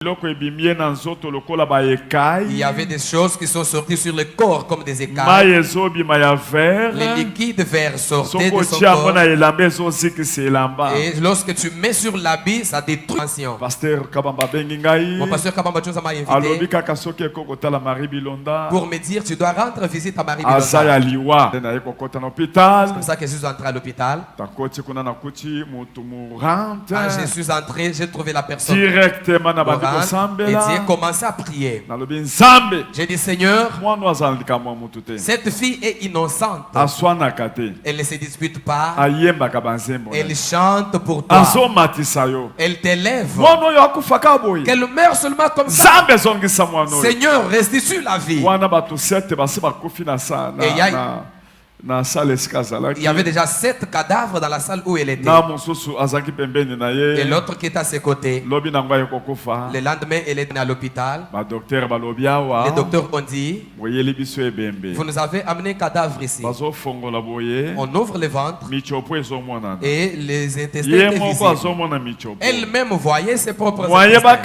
Il y avait des choses qui sont sorties sur le corps comme des écailles. Les liquides verts sortaient de son corps. Et lorsque tu mets sur l'habit, ça détruit. Mon pasteur Kabamba Chose m'a invité pour me dire tu dois rendre visite à Marie Bilonda. C'est comme ça que je suis entré à l'hôpital. Quand je suis entré, j'ai trouvé la personne directement et Dieu commençait à prier. J'ai dit Seigneur, cette fille est innocente. Elle ne se dispute pas. Elle chante pour toi. Elle t'élève. Qu'elle meure seulement comme ça. Seigneur, restitue la vie. Et il y avait déjà 7 cadavres dans la salle où elle était. Et l'autre qui était à ses côtés. Le lendemain, elle est à l'hôpital. Les docteurs ont dit, vous nous avez amené un cadavre ici. On ouvre le ventre et les intestins étaient visibles. Elle-même voyait ses propres intestins.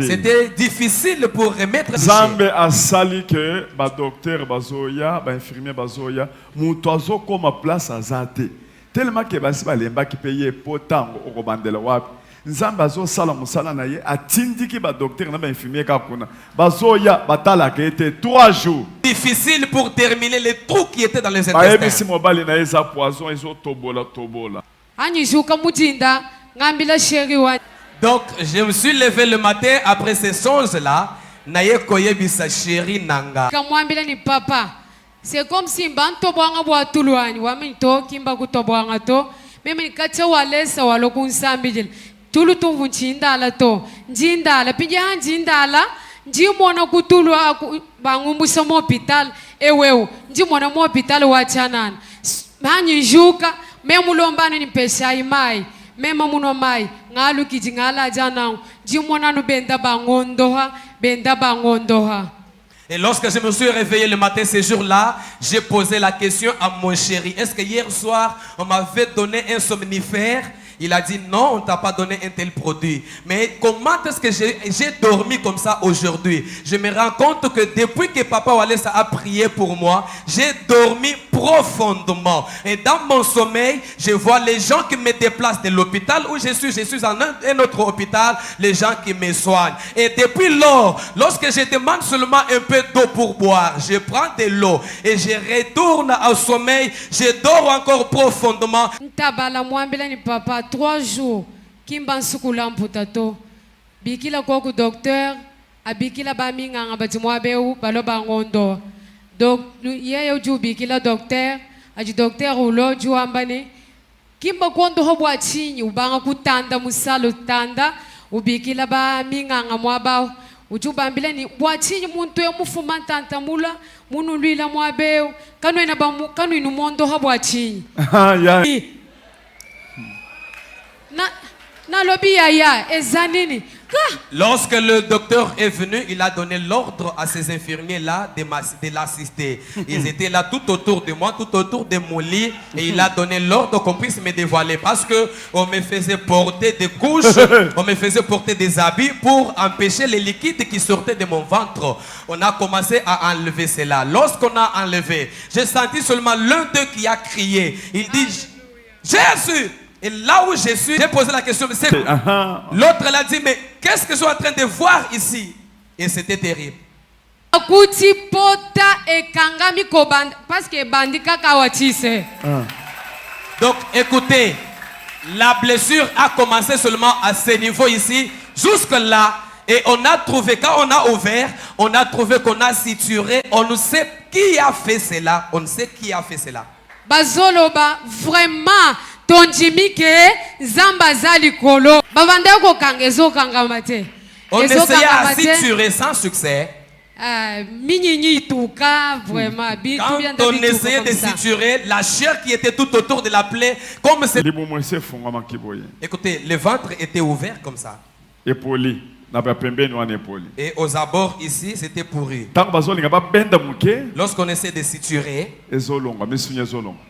C'était difficile pour remettre le Mutoazo comme place azate tellement que basi balemba ki payer potango okobandela wapi nzamba zo sala musala na ye atindiki ba docteur na ba infirmier ka kuna bazoya batala ke était 3 jours difficile pour terminer les trous qui étaient dans les intestins. Ba si mobali na eza poison ezo tobola anyijuka mutinda ngambila sheri wa. Donc je me suis levé le matin après ces songes là naye koyebisa sheri nanga kamwambila ni papa. C'est comme si banto boanga bwa tuluani wami to kimba kutoboanga to mimi nikacha walesa walokunsambijil tulu tuvu chindala to njindala pinja njindala njimona kutulwa bangumbusa mo hospital eweu njimona mo hospital wachanana banyijuka memulombana ni pesa imai mema muno mai ngalu kijingala jana njimona no benda bangondoha. Et lorsque je me suis réveillé le matin ce jour-là, j'ai posé la question à mon chéri. Est-ce que hier soir, on m'avait donné un somnifère? Il a dit non, on ne t'a pas donné un tel produit. Mais comment est-ce que j'ai dormi comme ça aujourd'hui? Je me rends compte que depuis que Papa Walesa a prié pour moi, j'ai dormi profondément. Et dans mon sommeil, je vois les gens qui me déplacent de l'hôpital où je suis en un autre hôpital, les gens qui me soignent. Et depuis lors, lorsque je demande seulement un peu d'eau pour boire, je prends de l'eau et je retourne au sommeil, je dors encore profondément. 3 jours, kimba nsukula mputato. Bikila koku docteur, abikila baminga ngabatimwabeu baloba ngondo. Donc yeye uju bikila docteur, aji docteur ulo ju ambane. Kimba kondo hobwa chinyi ubanga kutanda musalo tanda, ubikila baminga ngamwabao. Uju bambile ni bwachinyi muntu yomufuma tanta mula, munu lwila mwabeu. Kanu inu mondo hobwa chinyi. Lorsque le docteur est venu, il a donné l'ordre à ces infirmiers-là de l'assister. Ils étaient là tout autour de moi, tout autour de mon lit. Et il a donné l'ordre qu'on puisse me dévoiler. Parce qu'on me faisait porter des couches, on me faisait porter des habits pour empêcher les liquides qui sortaient de mon ventre. On a commencé à enlever cela. Lorsqu'on a enlevé, j'ai senti seulement l'un d'eux qui a crié. Il dit, Jésus! Et là où je suis, j'ai posé la question, mais l'autre elle a dit, mais qu'est-ce que je suis en train de voir ici? Et c'était terrible. Donc écoutez, la blessure a commencé seulement à ce niveau ici, jusque là. Et on a trouvé, quand on a ouvert, on a trouvé qu'on a suturé. On ne sait qui a fait cela. On ne sait qui a fait cela. Bazoloba, vraiment. Tonjimike zamba zali kolo babanda ko kangezo kangamate on essayait à suturer sans succès. Mignini tuka vraiment quand on essayait de suturer la chair qui était tout autour de la plaie comme c'est. Écoutez, le ventre était ouvert comme ça. Et aux abords ici, c'était pourri. Lorsqu'on essaie de suturer,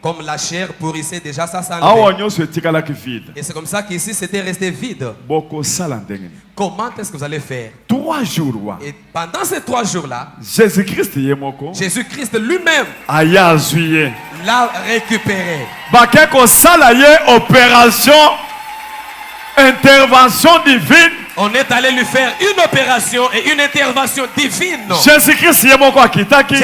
comme la chair pourrissait déjà, ça s'enlève. Et c'est comme ça qu'ici, c'était resté vide. Comment est-ce que vous allez faire? 3 jours. Et pendant ces 3 jours-là, Jésus-Christ lui-même l'a récupéré. Opération, intervention divine. On est allé lui faire une opération et une intervention divine.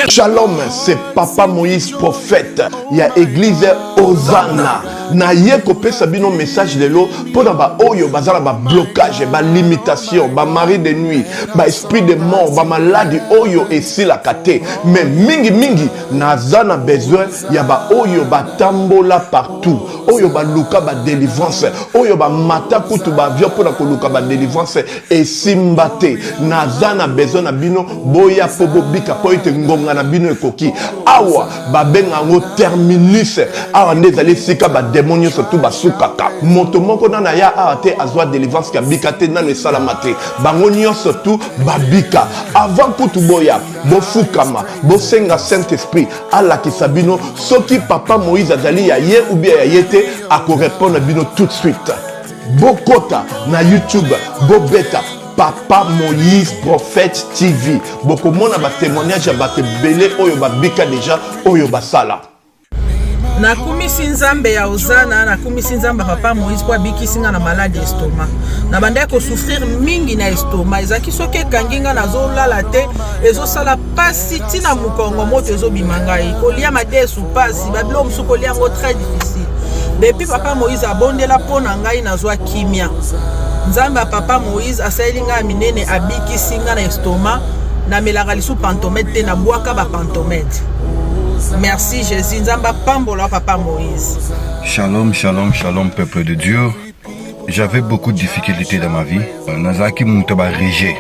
Shalom, c'est Papa Moïse, prophète. Il y a église Hosanna. Na yeko pesa bino message de l'eau pour ba oyo bazala ba blocage, ba limitation, ba mari de nuit, ba esprit de mort, ba maladie oyo et si la kate. Mais mingi nazana besoin ya ba oyo ba tambola partout. Oyo ba luka ba délivrance, oyo ba mata kutu ba vio pour na luka ba délivrance et simbate. Nazana besoin na bino boya pobo bika po ite ngonga na bino ekoki. Awa ba benga ngo terminus. Awa ndezali sika ba démonios surtout basukaka moto moko nana ya ate azwa délivrance ka bikate nano esalamate bangonio surtout babika avant kutu boya bofukama bosenga Saint-Esprit ala kisabino soki Papa Moïse azali ya ye ou bien ya yete ako répondre bino tout de suite bokota na YouTube bobeta Papa Moïse Prophète TV bokomona ba témoignage ya bato belé oyo babika déjà oyo basala. Nakumisi nzambe ya Hosanna, nakumisi nzambe Papa Moïse kwa bikisinga na malade estomac. Na banda ko souffrir mingi na estomac. Ezaki soke kanginga na zolala te, ezo sala pasi tina mukongo moto ezo bimangai. Kolia madesu pasi, babilo musuko lia ngo très difficile. Depuis Papa Moïse abondela pona ngai na zwa kimia. Nzambe ya Papa Moïse asayelinga minene abikisinga na estomac, na melaka lisu pantomètre te na bwaka ba pantomètre. Merci Jésus, Nzamba Pambola Papa Moïse. Shalom, shalom, shalom peuple de Dieu. J'avais beaucoup de difficultés dans ma vie. Nazaki Moutaba Régé.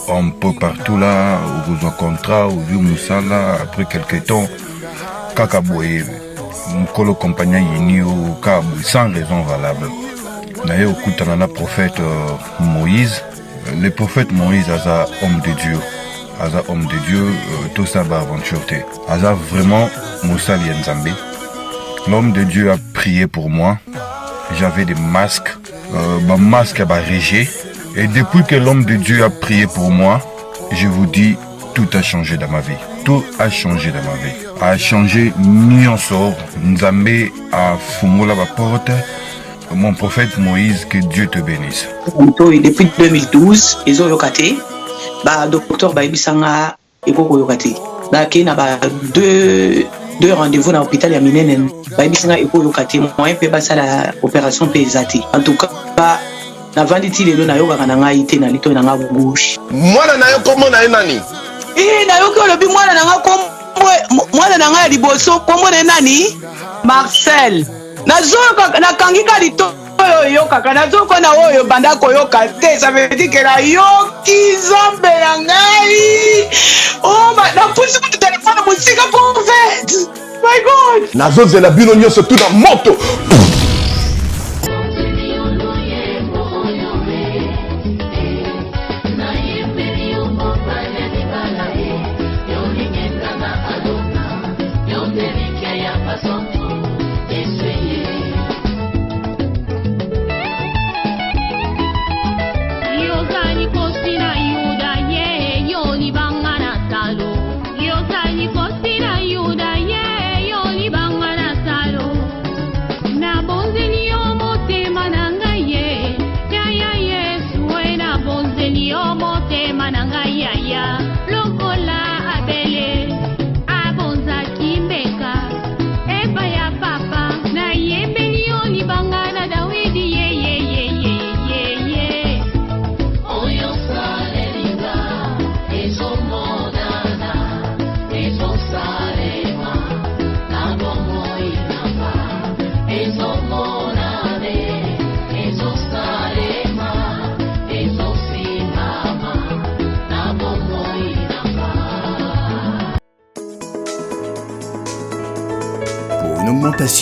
Un peu partout là, au besoin contrat, au vieux Moussala, après quelques temps, Kakaboye, Mkolo compagnon Yini au Kabou, sans raison valable. D'ailleurs, au Koutanana prophète Moïse, le prophète Moïse est un homme de Dieu. Aza homme de Dieu, tout ça va aventure. Aza vraiment Moussa Lienzambe. L'homme de Dieu a prié pour moi. J'avais des masques. Ma masque a régé. Et depuis que l'homme de Dieu a prié pour moi, je vous dis, tout a changé dans ma vie. Tout a changé dans ma vie. A changé Nyonsor. Nzambe a fumé la porte. Mon prophète Moïse, que Dieu te bénisse. Depuis 2012, ils ont locaté. Docteur Baibisanga ekoko yokati ki na deux rendez-vous dans l'hôpital ya minene Baibisanga ekoko yokati moyen pe basala opération pe ezati en tout cas na vanditi lelo na yoka na ngai te na lito na nga gauche mwana na yo komo na nani na yo ko lobi mwana na nga komo mwana na nga liboso komo na nani Marcel nazoka na kangika lito yo kaka nazoko na oyo banda koyoka te ça veut dire que la yoki zombe ya ngai oh na pusi ku téléphone musika prophète my god nazozela bino nyonso tout na moto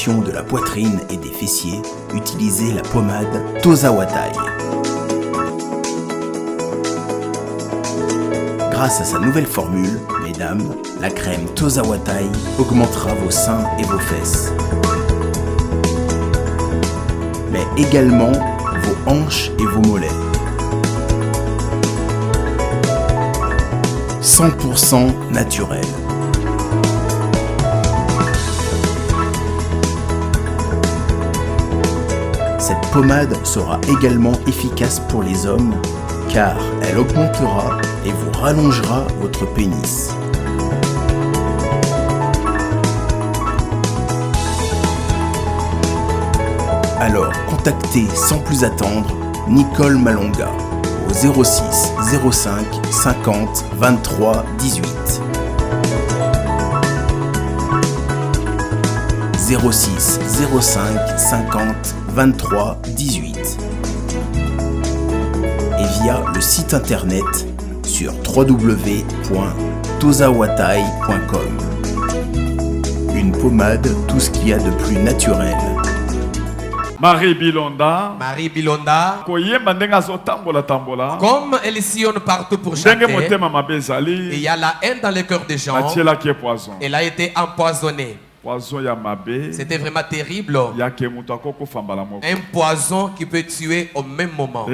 De la poitrine et des fessiers, utilisez la pommade Tozawatai. Grâce à sa nouvelle formule, mesdames, la crème Tozawatai augmentera vos seins et vos fesses. Mais également vos hanches et vos mollets. 100% naturel. Cette pommade sera également efficace pour les hommes car elle augmentera et vous rallongera votre pénis. Alors contactez sans plus attendre Nicole Malonga au 06 05 50 23 18. 06 05 50 23 18 et via le site internet sur www.tozawatai.com. Une pommade, tout ce qu'il y a de plus naturel. Marie Bilonda. Marie Bilonda. Comme elle sillonne partout pour chanter, il y a la haine dans le cœur des gens. Elle a été empoisonnée. C'était vraiment terrible. Un poison qui peut tuer au même moment.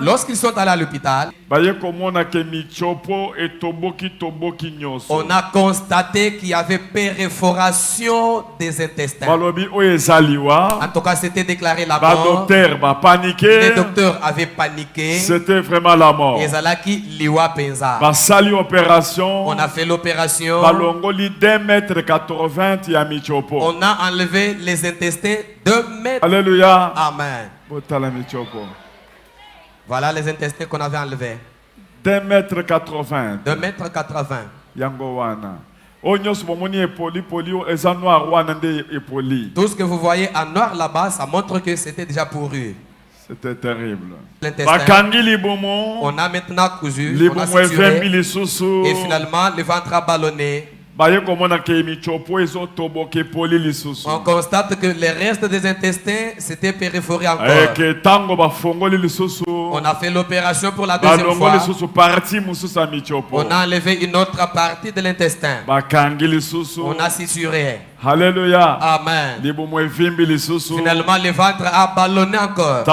Lorsqu'ils sont allés à l'hôpital, on a constaté qu'il y avait perforation des intestins. En tout cas, c'était déclaré la mort. Les docteurs avaient paniqué. C'était vraiment la mort. On a fait l'opération. On a enlevé les intestins 2 mètres. Alléluia. Amen. Voilà les intestins qu'on avait enlevés. 2 mètres 80. 2 mètres 80. Tout ce que vous voyez en noir là-bas, ça montre que c'était déjà pourru. C'était terrible. On a maintenant cousu, on a suturé, et finalement le ventre a ballonné. On constate que les restes des intestins s'étaient perforés encore. On a fait l'opération pour la deuxième fois. On a enlevé une autre partie de l'intestin. On a suturé. Alléluia. Amen. Finalement, le ventre a ballonné encore.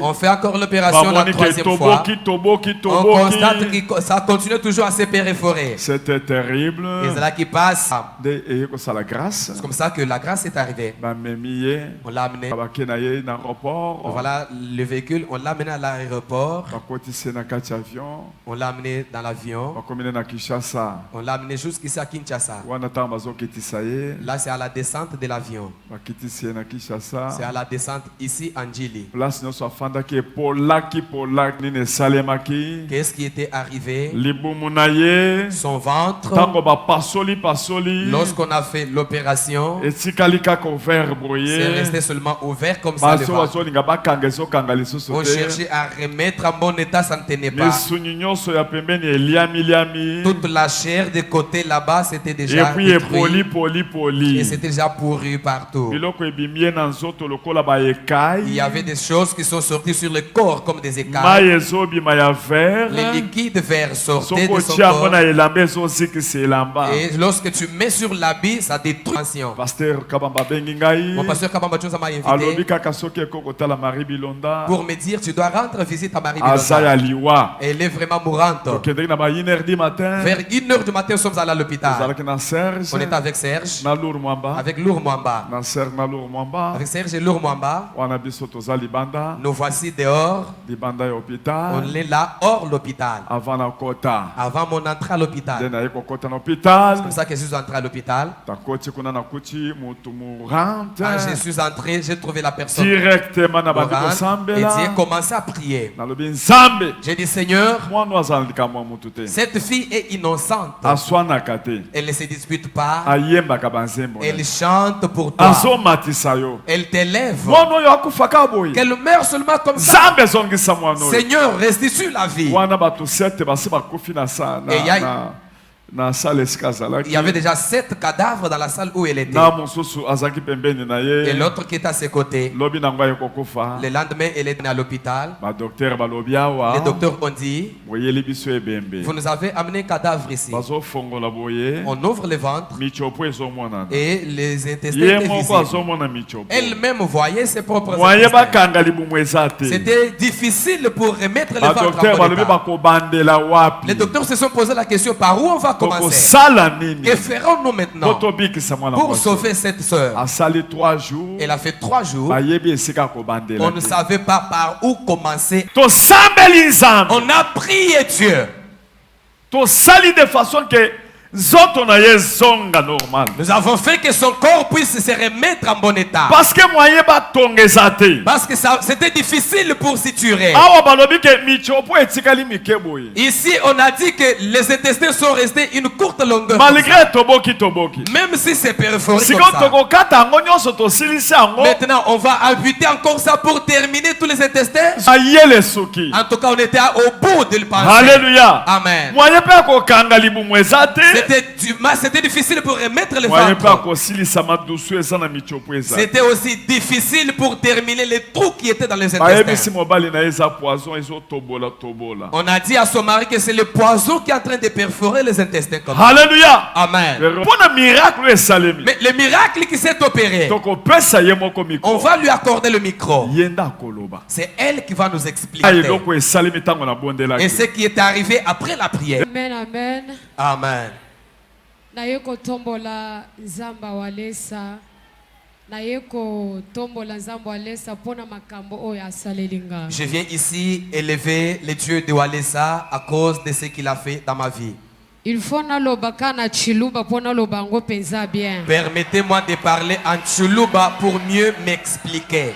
On fait encore l'opération la troisième fois. On constate que ça continue toujours à se perforer. C'était terrible. Et c'est là qui passe. C'est comme ça que la grâce est arrivée. On l'a amené. Voilà le véhicule. On l'a amené à l'aéroport. On l'a amené dans l'avion. On l'a amené jusqu'ici à Kinshasa. Là, c'est à la descente de l'avion. C'est à la descente ici en Djili. Qu'est-ce qui était arrivé? Son ventre. Lorsqu'on a fait l'opération, c'est resté seulement ouvert comme ça. On cherchait à remettre en bon état, ça ne tenait pas. Toute la chair de côté là-bas, c'était déjà détruit. Et c'était déjà pourru partout. Il y avait des choses qui sont sorties sur le corps comme des écailles. Les liquides verts sortaient de son corps. Et lorsque tu mets sur l'habit, ça détruit. Mon pasteur Kabamba Chose m'a invité pour me dire tu dois rendre visite à Marie Bilonda. Elle est vraiment mourante. Vers 1h du matin, nous sommes allés à l'hôpital. On est avec Serge, avec Lour Mwamba. Avec Serge et Lour Mwamba. Nous voici dehors. On est là hors l'hôpital. Avant mon entrée à l'hôpital. C'est comme ça que je suis entré à l'hôpital. Quand je suis entré, j'ai trouvé la personne directement et j'ai commencé à prier. J'ai dit Seigneur, cette fille est innocente. Elle ne se dispute pas. Elle chante pour toi. Elle t'élève. Qu'elle meurt seulement comme ça. Seigneur, restitue la vie. Et il y a Il y avait déjà 7 cadavres dans la salle où elle était. Et l'autre qui était à ses côtés. Le lendemain, elle était à l'hôpital. Le docteur ont dit, vous nous avez amené un cadavre ici. On ouvre le ventre et les intestins étaient visibles. Elle-même voyait ses propres intestins. C'était difficile pour remettre le ventre en bon état. Les docteurs se sont posé la question, par où on va commencer? Que ferons-nous maintenant pour sauver cette sœur? Elle a fait 3 jours. On ne savait pas par où commencer. On a prié Dieu de façon que nous avons fait que son corps puisse se remettre en bon état. Parce que c'était difficile pour suturer. Ici, on a dit que les intestins sont restés une courte longueur. Malgré même si c'est perforé comme ça. Maintenant, on va abuter encore ça pour terminer tous les intestins. En tout cas, on était au bout de le penser. Alléluia. Amen. C'était difficile pour remettre le ventre. C'était aussi difficile pour terminer les trous qui étaient dans les intestins. On a dit à son mari que c'est le poison qui est en train de perforer les intestins. Alléluia. Amen. Mais le miracle qui s'est opéré, on va lui accorder le micro. C'est elle qui va nous expliquer. Et ce qui est arrivé après la prière. Amen, amen. Amen. Nayeko tombola nzamba walesa. Nayeko tombola nzamba walesa pona makambo oyo asalelinga. Je viens ici élever le Dieu de Walesa à cause de ce qu'il a fait dans ma vie. Il faut naloba kana chiluba pona lobango penza bien. Permettez-moi de parler en Chuluba pour mieux m'expliquer.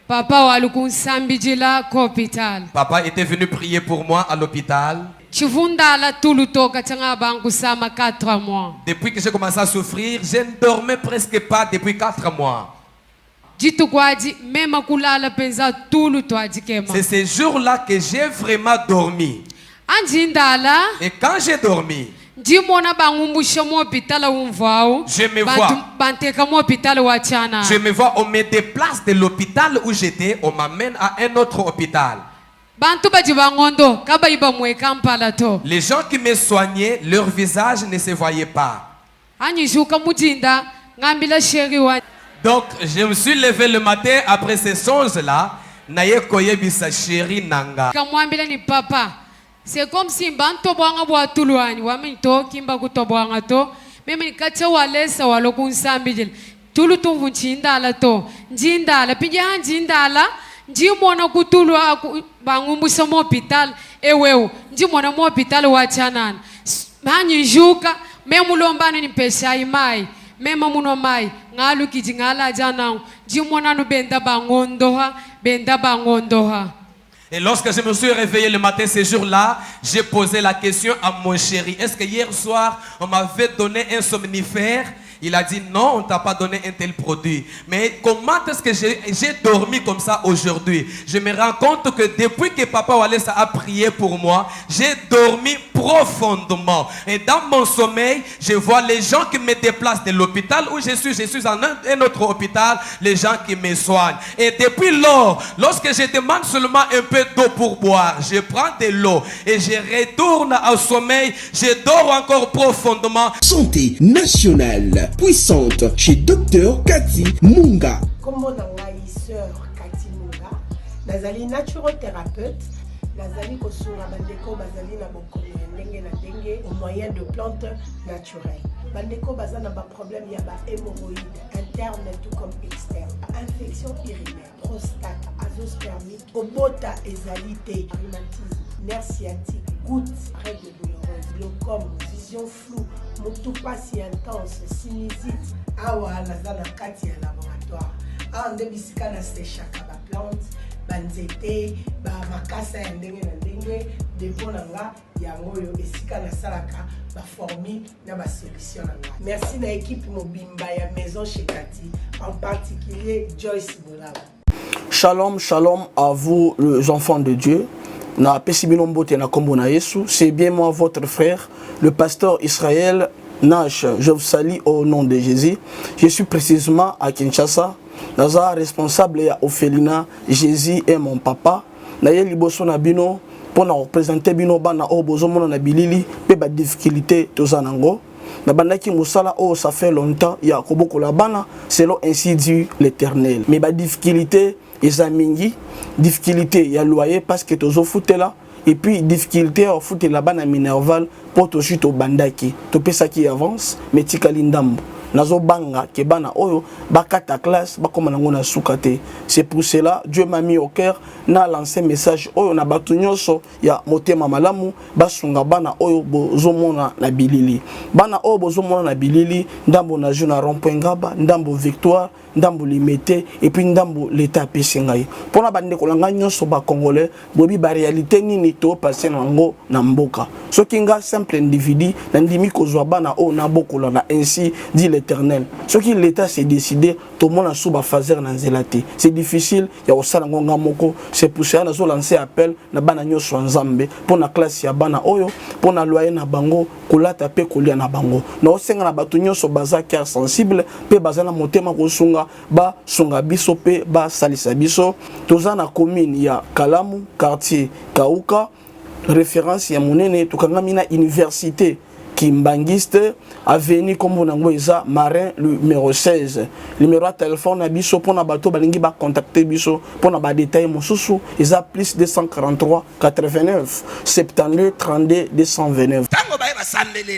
Papa walukunsambijila ko hôpital. Papa était venu prier pour moi à l'hôpital. Depuis que j'ai commencé à souffrir, je ne dormais presque pas depuis 4 mois. C'est ces jours-là que j'ai vraiment dormi. Et quand j'ai dormi, je me vois, on me déplace de l'hôpital où j'étais, on m'amène à un autre hôpital. Les gens qui me soignaient, leur visage ne se voyait pas. Donc, je me suis levé le matin après ces songes-là. C'est comme si banto boanga bwa tuluani waminto kimba kutoboanga to meme nikacha walesa walokunsambijil tulu tumvu chindala to njindala pinja njindala njimona kutulwa bangumbusa mo hospital eweu njimona mo hospital wachanana banyijuka memulombana ni pesa imai mema muno mai ngalu kijingala jana njimona no benda bangondoha. Et lorsque je me suis réveillé le matin, ce jour-là, j'ai posé la question à mon chéri. Est-ce que hier soir, on m'avait donné un somnifère? Il a dit non, on ne t'a pas donné un tel produit. Mais comment est-ce que j'ai dormi comme ça aujourd'hui? Je me rends compte que depuis que Papa Walesa a prié pour moi, j'ai dormi profondément. Et dans mon sommeil, je vois les gens qui me déplacent de l'hôpital où je suis en un autre hôpital, les gens qui me soignent. Et depuis lors, lorsque je demande seulement un peu d'eau pour boire, je prends de l'eau et je retourne au sommeil, je dors encore profondément. Santé nationale puissante chez Dr Cathy Munga. Comme on a sœur Cathy Munga, nazali naturothérapeute, nazali kosunga bandeko bazali na bokono ndenge na ndenge au moyen de plantes naturelles. Bandeko bazana ba problème ya ba hémorroïdes interne tout comme externe, infection urinaire, prostate, azoospermite, obota ezalité, rhumatisme, nerf sciatique, gouttes, règles douloureuses, glaucome, vision floue, motupa si intense, sinusite. Awa nazana kati ya laboratoire. Ande bisika na sechaka ba plante, banzete, ba makasa ya ndenge na ndenge, depo nanga yango yo esika na salaka ba formule na ba solution nanga. Merci na équipe mobimba ya maison chez Cathy, en particulier Joyce Boulaba. Shalom, shalom à vous les enfants de Dieu. na pesibino mbote na kombo na Yesu. C'est bien moi votre frère, le pasteur Israël Nash. Je vous salue au nom de Jésus. Je suis précisément à Kinshasa. Naza responsable ya Ophelina. Jésus est mon papa. Na ye liboso na bino pour représenter bino bana o bozomona na bilili pe ba difficulté tozanango. Na bandaki musala oh ça fait longtemps ya koboko la bana selon ainsi dit l'Éternel. Mais ba difficulté ezamingi, difficulté ya loyer parce que tozo foutela et puis difficulté à foutre la bana minerval pour to chute au bandaki. To pesa qui avance mais tikali ndambo. Nazo banga ke bana oyo bakata classe bakoma nango na sukate. C'est pour cela Dieu m'a mis au cœur na lancé message oyo na batu nyonso ya motema malamu basunga bana oyo bozomona na bilili. Bana oyo bozomona na bilili ndambo na jeu na rond-point Ngaba, ndambo Victoire, ndambo Limete et puis ndambo l'état pesingai. Pona bande kolanga nyonso ba congolais bobi ba réalité nini to passer nango na mboka. Soki nga simple individu na ndimi kozwa bana oyo na bokola na ainsi dit l'Éternel. Ce qui l'État s'est décidé, tout le monde a souba fazer dans zelati. C'est difficile, il y a aussi ngonga moko. C'est pour ça que nous lancé appel na bana nyoso nzambe pour na classe ya bana oyo, pour na loyer na bango, kolata pe kolia na bango. Na osenga na batu nyoso baza cœur sensible, pe baza na motema kosunga ba sunga biso pe ba salisa biso. Toza na commune ya Kalamu, quartier Kauka, référence ya monene tukanga mina université Kimbangiste, avenue Kombonangoeza, Marin, numéro 16. Numéro de téléphone, Abisso, pour na bateau, balingi ba contacter Bisso, pour na ba détail, mon sous, ils a plus 243 89 72 32 229.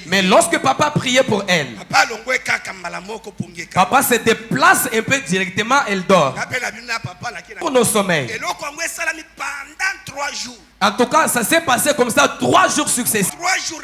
Mais lorsque papa priait pour elle, papa se déplace un peu directement, elle dort. Pour nos sommeils. Pendant 3 jours. En tout cas, ça s'est passé comme ça 3 jours successifs. 3 jours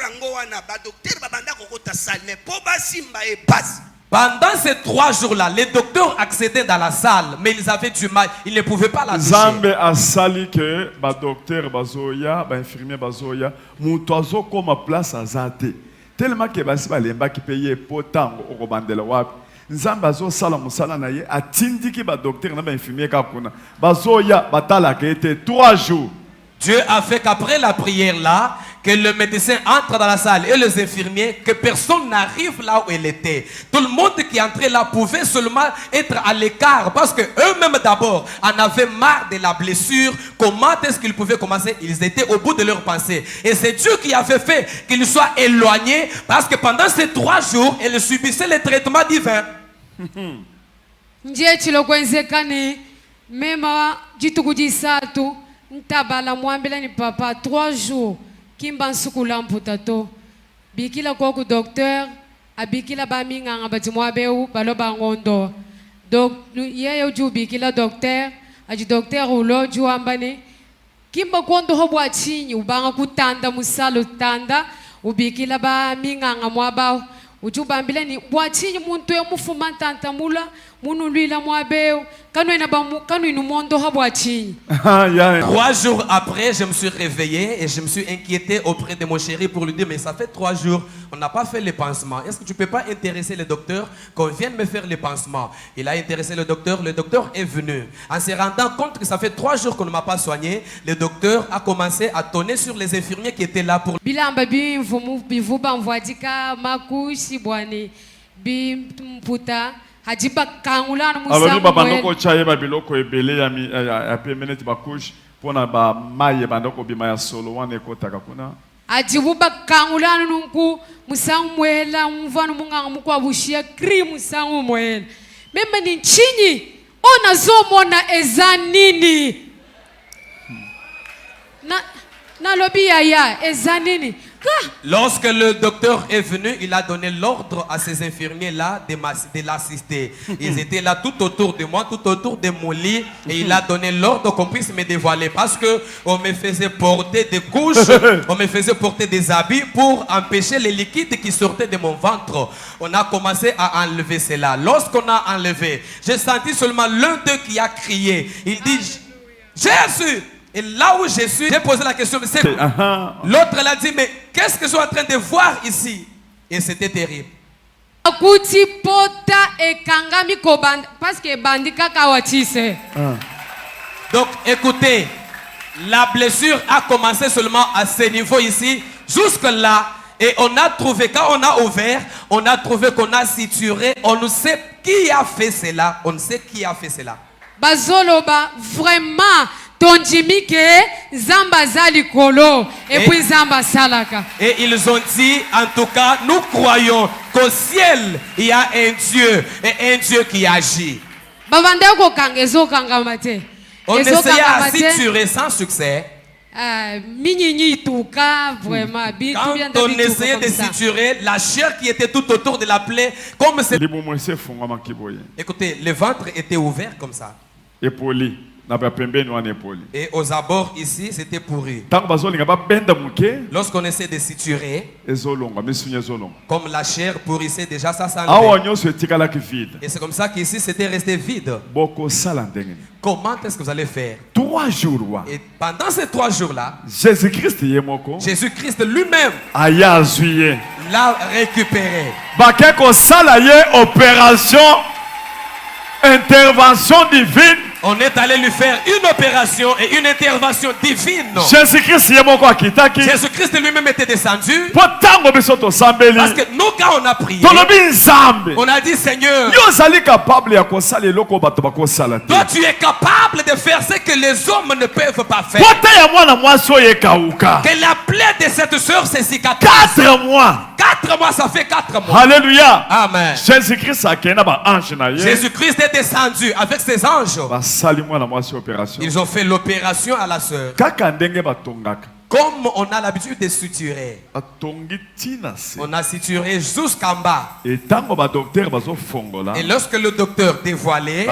pendant ces 3 jours-là, les docteurs accédaient dans la salle, mais ils avaient du mal, ils ne pouvaient pas la toucher. Zambe a sali que ba docteur bazoya, ba infirmier bazoya, mutoazo comme place à zate. Tellement que basi ba lemba ki paye potango o bandela wapi. Nzambe azo sala musala na ye atindiki ba docteur na ba infirmier ka kuna. Bazoya batala ke était 3 jours. Dieu a fait qu'après la prière là, que le médecin entre dans la salle et les infirmiers, que personne n'arrive là où elle était. Tout le monde qui entrait là pouvait seulement être à l'écart parce que eux-mêmes d'abord en avaient marre de la blessure. Comment est-ce qu'ils pouvaient commencer? Ils étaient au bout de leur pensée. Et c'est Dieu qui avait fait qu'ils soient éloignés parce que pendant ces 3 jours, elle subissait les traitements divins. Ntabala mwambela ni papa 3 jours kimba nsukula mputato bikila kwa ku docteur abikila ba minganga batimwabeu baloba ngondo donc yeye uju bikila docteur aji docteur ulo juambane kimba kondo hobwa chinyi ubanga kutanda musalo tanda ubikila ba minganga mwabao uju bambila ni bwachinyi muntu yo mufuma tantamula munu luila mwabeu kanu ina bamu kanu inu mondo habwachinyi. 3 jours après, je me suis réveillé et je me suis inquiété auprès de mon chéri pour lui dire mais ça fait 3 jours, on n'a pas fait les pansements. Est-ce que tu peux pas intéresser le docteur qu'on vienne me faire les pansements? Il a intéressé le docteur est venu. En se rendant compte que ça fait 3 jours qu'on ne m'a pas soigné, le docteur a commencé à tonner sur les infirmiers qui étaient là pour bilamba bivuba mvwadika makushi bwane bimputa hajiba kangulana musango. Alors babandoko chaye babiloko ebele ya pemeneti bakush pona ba maye bandoko bima ya solo wane kotaka kuna. Ajibuba kangulana nunku musango mwela mvano munganga mukwa bushia kri musango mwela. Memba ni chinyi ona zomona ezanini. Na lobi ya ezanini. Lorsque le docteur est venu, il a donné l'ordre à ces infirmiers-là de l'assister. Ils étaient là tout autour de moi, tout autour de mon lit. Et il a donné l'ordre qu'on puisse me dévoiler. Parce qu'on me faisait porter des couches, on me faisait porter des habits pour empêcher les liquides qui sortaient de mon ventre. On a commencé à enlever cela. Lorsqu'on a enlevé, j'ai senti seulement l'un d'eux qui a crié. Il dit, Jésus! Et là où je suis, j'ai posé la question, c'est l'autre l'a dit, mais qu'est-ce que je suis en train de voir ici? Et c'était terrible. Parce que bandika kawatise. Donc écoutez, La blessure a commencé seulement à ce niveau ici, jusque là. Et on a trouvé, quand on a ouvert, on a trouvé qu'on a suturé. On ne sait qui a fait cela. On ne sait qui a fait cela. Bazoloba, vraiment, tondimi ke zamba zali kolo et puis zamba salaka. Et ils ont dit, en tout cas, nous croyons qu'au ciel, il y a un Dieu, et un Dieu qui agit. Babandeko kangezo kangamate. On essayait à suturer sans succès. Quand on essayait de suturer la chair qui était tout autour de la plaie, comme c'est... Écoutez, le ventre était ouvert comme ça. Et aux abords ici, c'était pourri. Lorsqu'on essaie de suturer, comme la chair pourrissait déjà, ça s'enlevait. Et c'est comme ça qu'ici, c'était resté vide. Comment est-ce que vous allez faire? 3 jours. Et pendant ces 3 jours-là, Jésus-Christ lui-même l'a récupéré. Opération, intervention divine. On est allé lui faire une opération et une intervention divine. Jésus-Christ lui-même était descendu. Parce que nous, quand on a prié, on a dit, Seigneur, toi tu es capable de faire ce que les hommes ne peuvent pas faire. Que la plaie de cette soeur se cicatrise. 4 mois. 4 mois, ça fait 4 mois. Alléluia. Amen. Jésus-Christ est descendu avec ses anges. Ils ont fait l'opération à la sœur. Comme on a l'habitude de suturer. On a suturé jusqu'en bas. Et lorsque le docteur dévoilait,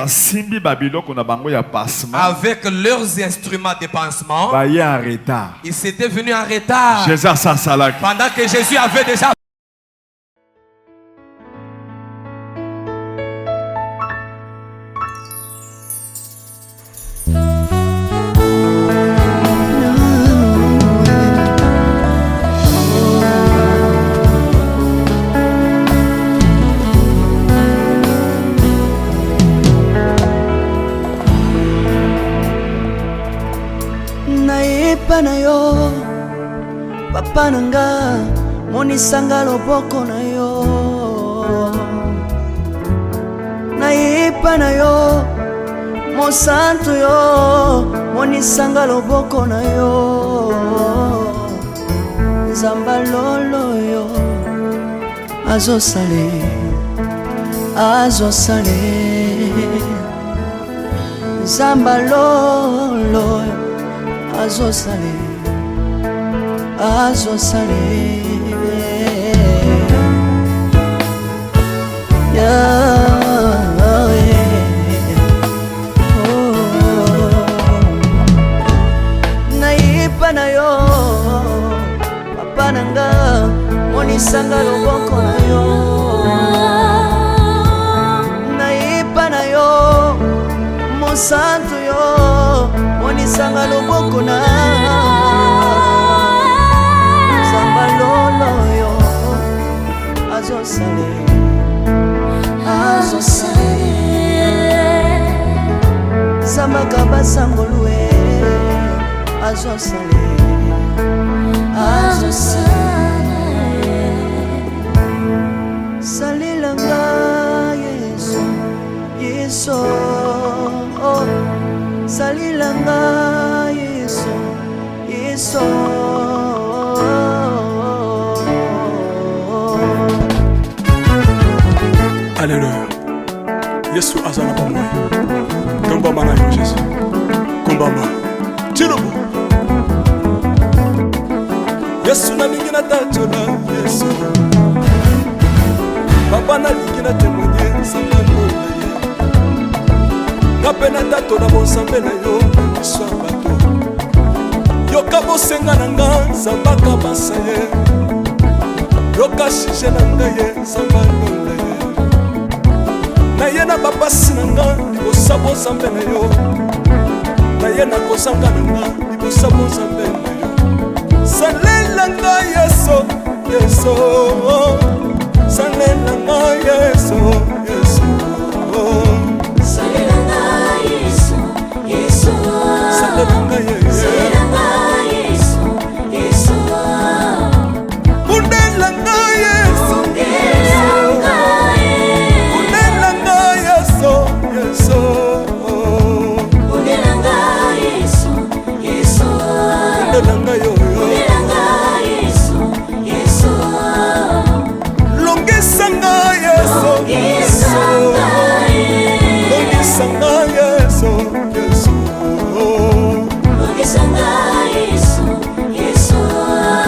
avec leurs instruments de pansement, ils s'étaient venus en retard. Pendant que Jésus avait déjà... na yo papa nanga monisanga loboko na yo naipa na yo mosantu yo monisanga loboko na yo nzamba lolo yo azosale nzamba lolo azosale naipa na yo papa nanga monisanga loboko na yo naipa na yo mosantu yo monisanga loboko na nzamba lolo yo azosale sambaka basangolue azosale salilanga yesu salilanga yesu Alléluia. Yesu azana bomwe. Tomba mana yo Jésus. Kombamba. Tirobo. Yesu na lingi na tatola Yesu. Papa na lingi na témoigner sangalo na ye. Kapena tatola bonsambe na yo Yesu abato. Yoka bosenga na nga zambaka basaye. Yoka shije na nga ye sangalo na ye. Na ye na bapasi na nga libosabo zambe na yo. Na ye na kozanga na nga libosabo zambe na yo. Salela nga Yesu, Yesu. Salela nga Yesu, Yesu. Salela nga Yesu, Yesu. Salela nga Yesu. yo longisanga Yesu longisanga Yesu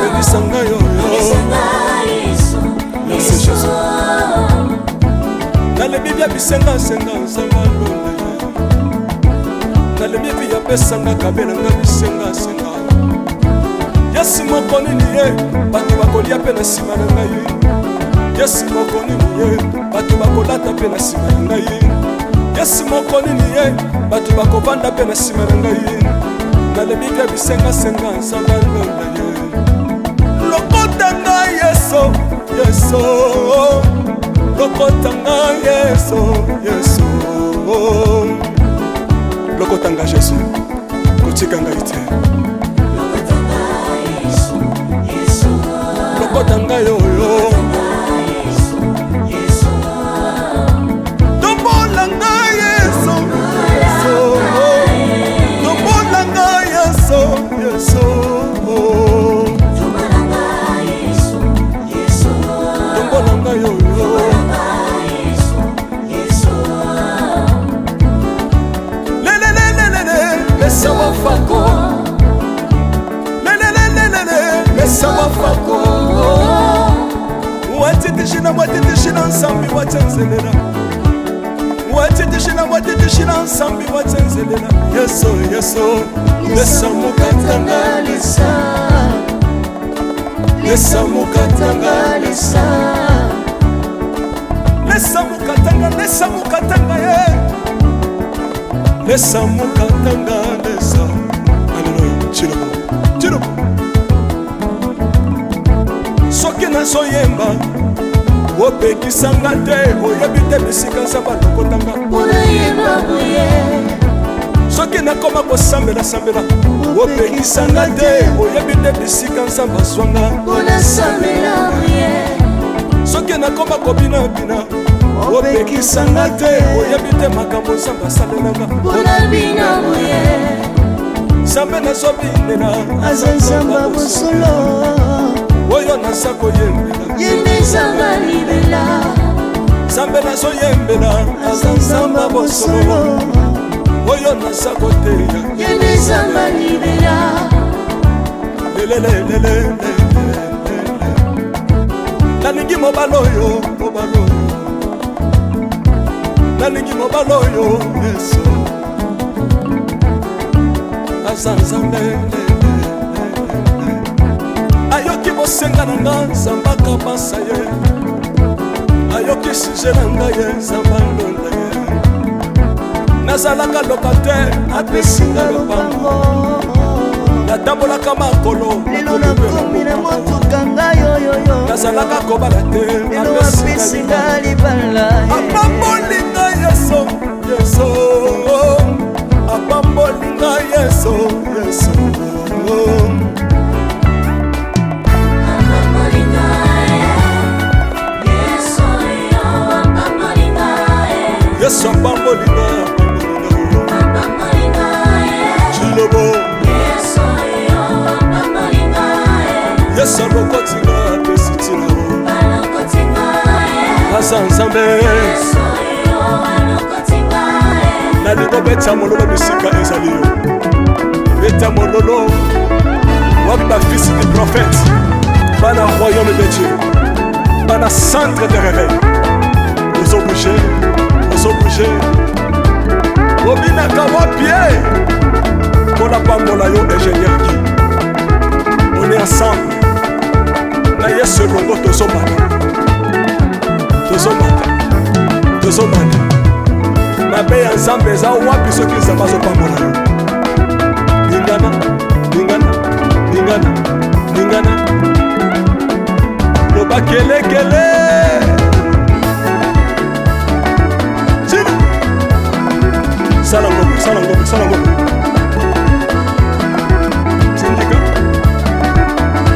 longisanga yo merci Jésus dans le Bible bisenga senga sanga dans le Bible ya pesanga kabela ngabisenga senga Yesu mokoni niye bato bakolia pe na sima na ngai Yesu mokoni niye bato bakolata pe na sima na ngai Yesu mokoni niye bato bakovanda pe na sima na ngai na le Bible bisenga senga sanga londa ye lokota ngai Yesu Yesu lokota ngai Yesu Yesu lokota ngai Yesu kotika ngai te lokota ngai yo tombola ngai Yesu tombola ngai Yesu Yesu tombola ngai yo Mesa wafako Mesa wafako Watitishina nsambi watenzelela Watitishina nsambi watenzelela Yesu Yesu Mesa mukatanga Mesa mukatanga Mesa mukatanga ye Lesa mukatanga lesa Alléluia Chilobo Chilobo Soki na soyemba Opekisanga te Oyebite bisika nsaba lokotanga Oyemba buye Soki na koma kosambela sambela Opekisanga te Oyebite bisika nsaba swanga Oyasambela buye Soki na koma kobina bina opekisanga te oyebite makambo nzambe asalelanga mpona bina boye nzambe nazobinela aza nzambe bosolo oyo naza koyembela yende nzambe libela nzambe nazoyembela aza nzambe bosolo oyo naza koteya yende nzambe libela lelelelelele nalingi mobala oyo nalingi mobala oyo Yesu aza nzambe ayoki bosenga na nga nzambe akabasa ye ayoki suje na nga ye nzambe alonda ye nazalaka lokatere apesinga lopango natambolaka makolo lelo nakomi na motuka ngai oyoyo nazalaka kobala te lelo apesinga libala apambolinga Yesu Yesu apambolinga Yesu Yesu apambolinga Yesu apambolinga Yesu apambolinga Chilobo Yesu alokotinga apesitina aza nzambe nalingo beta mololo bisika ezali yo beta mololo wapi bafisi du prophète bana royaume de Dieu bana centre de réveil ozobouge obinaka wapie mpola pambola yo ingénieur ki on est ensemble na Yesu longo tozomana mabe ya nzambe eza wapi soki nzambe azopambola yo lingana loba kelekele sala ngombe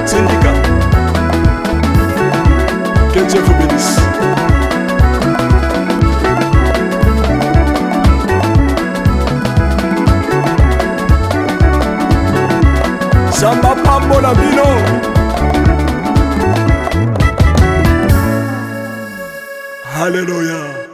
syndicat que Dieu vous bénisse. na bino. Alléluia.